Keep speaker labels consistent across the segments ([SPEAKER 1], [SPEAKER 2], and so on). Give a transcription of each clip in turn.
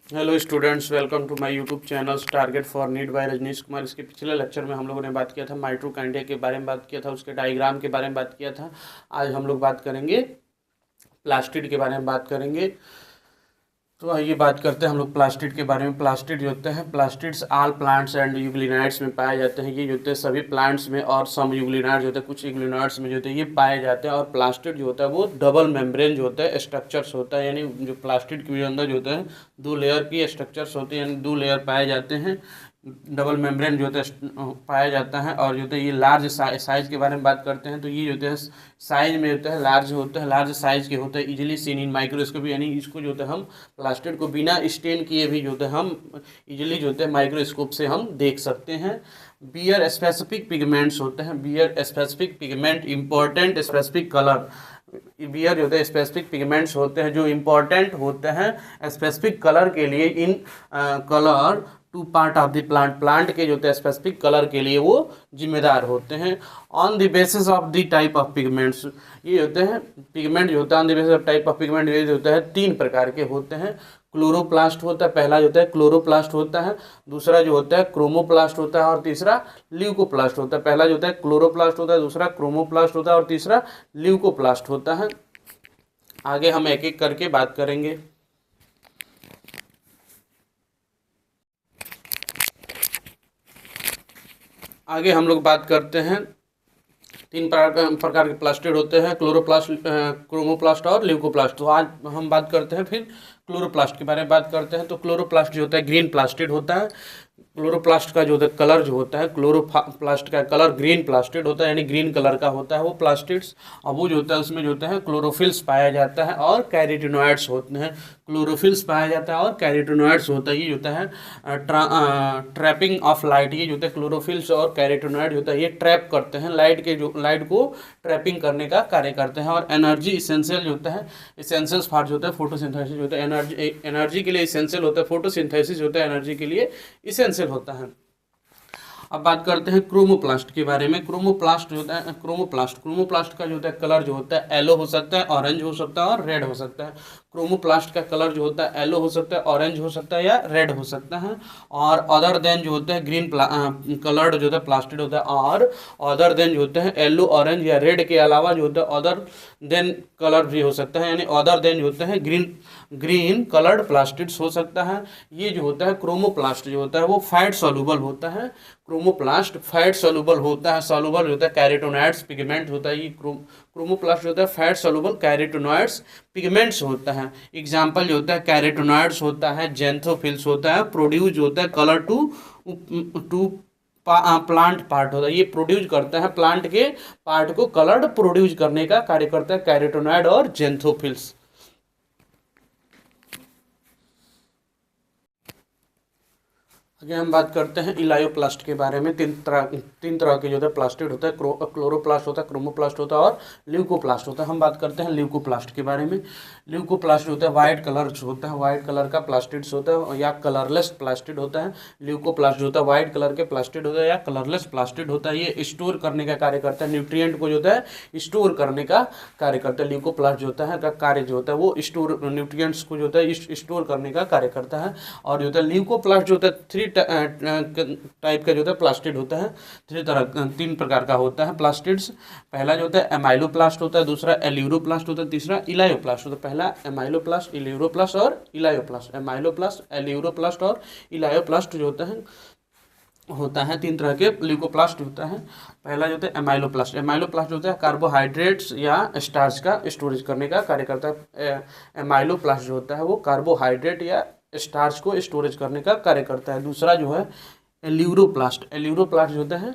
[SPEAKER 1] Hello students, welcome to my YouTube channel target for NEET by Rajneesh Kumar. इसके पिछले lecture में हम लोगों ने बात किया था माइटोकॉन्ड्रिया के बारे में, बात किया था उसके डायग्राम के बारे में बात किया था। आज हम लोग बात करेंगे प्लास्टिड के बारे में बात करेंगे। तो आइए बात करते हैं हम लोग प्लास्टिड के बारे में। प्लास्टिड जो होते हैं, प्लास्टिड्स ऑल प्लांट्स एंड यूग्लिनाइड्स में पाए जाते हैं। ये जो होते हैं सभी प्लांट्स में और सम यूग्लिनाइड्स होते हैं, कुछ यूग्लिनाइड्स में जो होते हैं ये पाए जाते हैं। और प्लास्टिड जो होता है वो डबल मेम्ब्रेन जो होता है स्ट्रक्चर्स होता है, यानी जो प्लास्टिड के अंदर जो होता है 2 लेयर की स्ट्रक्चर्स होती है, यानी 2 लेयर पाए जाते हैं। डबल मेम्ब्रेन जो होता है पाया जाता है। और जो होता है ये लार्ज साइज के बारे में बात करते हैं, तो ये जो होता है साइज में होता है लार्ज होता है, लार्ज साइज के होता है, इजीली सीन इन माइक्रोस्कोप, यानी इसको जो होता है हम प्लास्टिड को बिना स्टेन किए भी जो होता है हम इजीली जो होता है माइक्रोस्कोप से हम देख सकते हैं। बियर स्पेसिफिक पिगमेंट्स होते हैं, bear specific pigment important specific colour. Bear जो होते हैं स्पेसिफिक पिगमेंट्स होते हैं जो इम्पोर्टेंट होते हैं स्पेसिफिक कलर के लिए। In colour to part of the plant के जो होते हैं स्पेसिफिक कलर के लिए वो जिम्मेदार होते हैं। On the basis of the type of pigments, ये होते हैं पिगमेंट जो होता है on the basis of type of pigment, ये जो होता है 3 प्रकार के होते हैं। क्लोरोप्लास्ट होता है, पहला जो होता है क्लोरोप्लास्ट होता है, दूसरा जो होता है क्रोमोप्लास्ट होता है और तीसरा ल्यूकोप्लास्ट होता है। पहला जो होता है क्लोरोप्लास्ट होता है, दूसरा क्रोमोप्लास्ट होता है और तीसरा ल्यूकोप्लास्ट होता है। आगे हम एक एक करके बात करेंगे। आगे हम लोग बात करते हैं 3 प्रकार के प्लास्टिड होते हैं, क्लोरोप्लास्ट, क्रोमोप्लास्ट और ल्यूकोप्लास्ट। तो आज हम बात करते हैं फिर क्लोरोप्लास्ट के बारे में बात करते हैं। तो क्लोरोप्लास्ट जो होता है ग्रीन प्लास्टिड होता है। क्लोरोप्लास्ट का जो होता है कलर जो होता है, क्लोरोप्लास्ट का कलर ग्रीन प्लास्टिड होता है, यानी ग्रीन कलर का होता है वो प्लास्टिड्स। और वो जो होता है उसमें जो होता है क्लोरोफिल्स पाया जाता है और कैरोटीनॉइड्स होते हैं। क्लोरोफिल्स पाया जाता है और कैरोटीनॉइड्स होता है। ये होता है ट्रैपिंग ऑफ लाइट। ये जो होता है क्लोरोफिल्स और कैरोटीनॉइड होता है ये ट्रैप करते हैं लाइट के, जो लाइट को ट्रैपिंग करने का कार्य करते हैं। और एनर्जी इसेंशियल जो होता है, इसेंशियल्स पार्ट जो होता है फोटोसिंथेसिस होता है, एनर्जी के लिए इसेंशियल होता है, फोटोसिंथेसिस होता है एनर्जी के लिए इसेंशियल होता है। अब बात करते हैं क्रोमोप्लास्ट के बारे में। क्रोमोप्लास्ट जो होता है, क्रोमोप्लास्ट का जो होता है कलर जो होता है येलो हो सकता है, ऑरेंज हो सकता है और रेड हो सकता है। क्रोमोप्लास्ट का कलर जो होता है येलो हो सकता है, ऑरेंज हो सकता है या रेड हो सकता है। और अदर देन जो होता है ग्रीन कलर्ड जो होता है प्लास्टिड होता है। और अदर देन जो होते हैं येलो, ऑरेंज या रेड के अलावा जो होता है अदर देन कलर भी हो सकता है, यानी अदर देन जो होते हैं ग्रीन कलर्ड प्लास्टिड्स हो सकता है। ये जो होता है क्रोमोप्लास्ट जो होता है वो फैट सॉल्युबल होता है। क्रोमोप्लास्ट फैट सॉल्युबल होता है, सॉल्युबल होता है कैरोटीनॉइड्स पिगमेंट होता है। ये क्रोमोप्लास्ट होता है फैट सॉल्युबल कैरोटीनॉइड्स पिगमेंट्स होता है। एग्जाम्पल जो होता है कैरोटीनॉइड्स होता है, जेंथोफिल्स होता है, प्रोड्यूस होता है कलर टू प्लांट पार्ट होता है। ये प्रोड्यूस करता है प्लांट के पार्ट को कलर्ड प्रोड्यूस करने का कार्य करता है कैरोटीनॉइड और जेंथोफिल्स। आगे हम बात करते हैं इलायोप्लास्ट के बारे में। 3 तरह के जो है प्लास्टिड होता है, क्लोरोप्लास्ट होता है, क्रोमोप्लास्ट होता है और ल्यूकोप्लास्ट होता है। हम बात करते हैं ल्यूकोप्लास्ट के बारे में। ल्यूकोप्लास्ट होता है वाइट कलर होता है, वाइट कलर का प्लास्टिड्स होता है या कलरलेस प्लास्टिड होता है। ल्यूकोप्लास्ट होता है वाइट कलर के प्लास्टिड होता है या कलरलेस प्लास्टिड होता है। ये स्टोर करने का कार्य करता है, न्यूट्रिएंट को जो होता है स्टोर करने का कार्य करता है। ल्यूकोप्लास्ट जो होता है का कार्य जो होता है वो स्टोर न्यूट्रिएंट्स को जो होता है स्टोर करने का कार्य करता है। और जो होता है ल्यूकोप्लास्ट जो होता है 3 टाइप का जो होता है प्लास्टिड होता है। 3 प्रकार का होता है प्लास्टिड्स। पहला जो होता है एमाइलोप्लास्ट होता है, दूसरा एल्यूरोप्लास्ट होता है, तीसरा इलायोप्लास्ट होता है। पहला एमाइलोप्लास्ट, इल्यूरोप्लास्ट और इलायोप्लास्ट। एमाइलोप्लास्ट, एल्यूरोप्लास्ट और इलायोप्लास्ट जो होता है 3 तरह के ल्यूकोप्लास्ट होता है। पहला जो होता है एमाइलोप्लास्ट। एमाइलोप्लास्ट जो होता है कार्बोहाइड्रेट्स या स्टार्च का स्टोरेज करने का कार्य करता है। एमाइलोप्लास्ट जो होता है वो कार्बोहाइड्रेट या स्टार्च को स्टोरेज करने का कार्य करता है। दूसरा जो है एल्यूरोप्लास्ट। एल्यूरोप्लास्ट जो होता है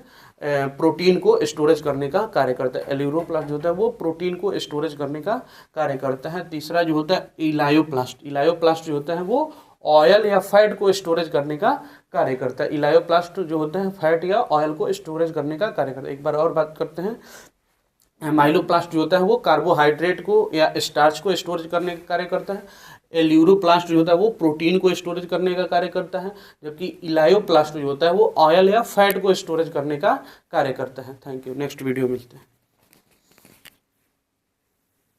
[SPEAKER 1] प्रोटीन को स्टोरेज करने का कार्य करता है। एल्यूरोप्लास्ट जो होता है वो प्रोटीन को स्टोरेज करने का कार्य करता है। तीसरा जो होता है इलायोप्लास्ट। इलायोप्लास्ट जो होता है वो ऑयल या फैट को स्टोरेज करने का कार्य करता है। इलायोप्लास्ट जो होता है फैट या ऑयल को स्टोरेज करने का कार्य करता है। एक बार और बात करते हैं। एमाइलोप्लास्ट जो होता है वो कार्बोहाइड्रेट को या स्टार्च को स्टोरेज करने का कार्य करता है। एल्यूरोप्लास्ट जो होता है वो प्रोटीन को स्टोरेज करने का कार्य करता है, जबकि इलायोप्लास्ट जो होता है वो ऑयल या फैट को स्टोरेज करने का कार्य करता है। Thank you. नेक्स्ट वीडियो मिलते हैं।